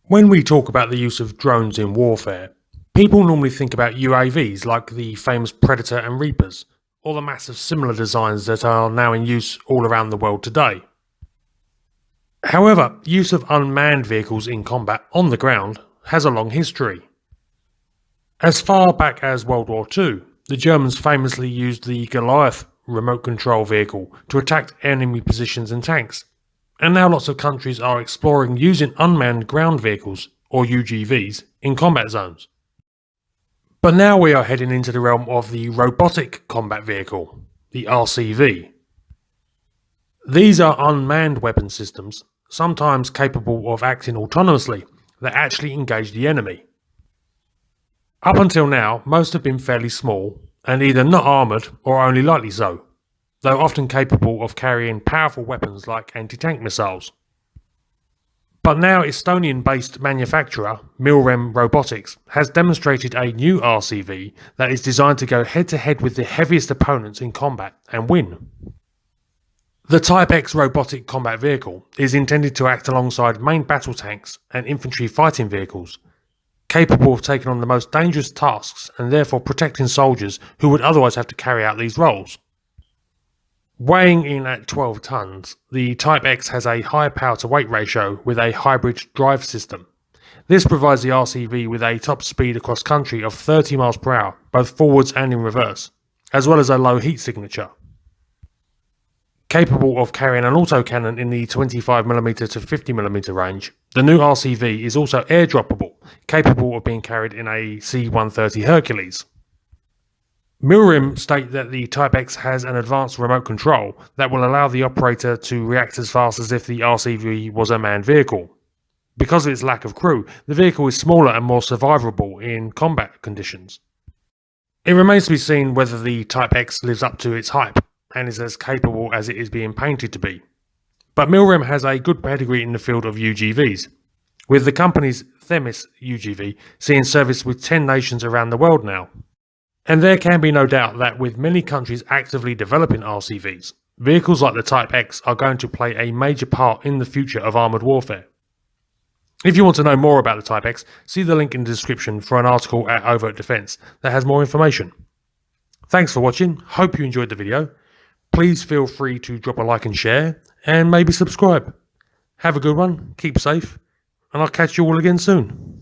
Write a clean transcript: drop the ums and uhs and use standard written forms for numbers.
When we talk about the use of drones in warfare, people normally think about UAVs like the famous Predator and Reapers, or the massive similar designs that are now in use all around the world today. However, use of unmanned vehicles in combat on the ground has a long history. As far back as World War II, the Germans famously used the Goliath remote control vehicle to attack enemy positions and tanks. And now lots of countries are exploring using unmanned ground vehicles, or UGVs, in combat zones. But now we are heading into the realm of the Robotic Combat Vehicle, the RCV. These are unmanned weapon systems, sometimes capable of acting autonomously, that actually engage the enemy. Up until now, most have been fairly small, and either not armoured or only lightly so, though often capable of carrying powerful weapons like anti-tank missiles. But now Estonian-based manufacturer Milrem Robotics has demonstrated a new RCV that is designed to go head-to-head with the heaviest opponents in combat and win. The Type X Robotic Combat Vehicle is intended to act alongside main battle tanks and infantry fighting vehicles, capable of taking on the most dangerous tasks and therefore protecting soldiers who would otherwise have to carry out these roles. Weighing in at 12 tons, the Type X has a high power-to-weight ratio with a hybrid drive system. This provides the RCV with a top speed across country of 30 miles per hour, both forwards and in reverse, as well as a low heat signature. Capable of carrying an autocannon in the 25mm to 50mm range, the new RCV is also airdroppable, capable of being carried in a C-130 Hercules. Milrem state that the Type X has an advanced remote control that will allow the operator to react as fast as if the RCV was a manned vehicle. Because of its lack of crew, the vehicle is smaller and more survivable in combat conditions. It remains to be seen whether the Type X lives up to its hype and is as capable as it is being painted to be. But Milrem has a good pedigree in the field of UGVs, with the company's Themis UGV seeing service with 10 nations around the world now. And there can be no doubt that with many countries actively developing RCVs, vehicles like the Type X are going to play a major part in the future of armoured warfare. If you want to know more about the Type X, see the link in the description for an article at Overt Defence that has more information. Thanks for watching, hope you enjoyed the video. Please feel free to drop a like and share, and maybe subscribe. Have a good one, keep safe, and I'll catch you all again soon.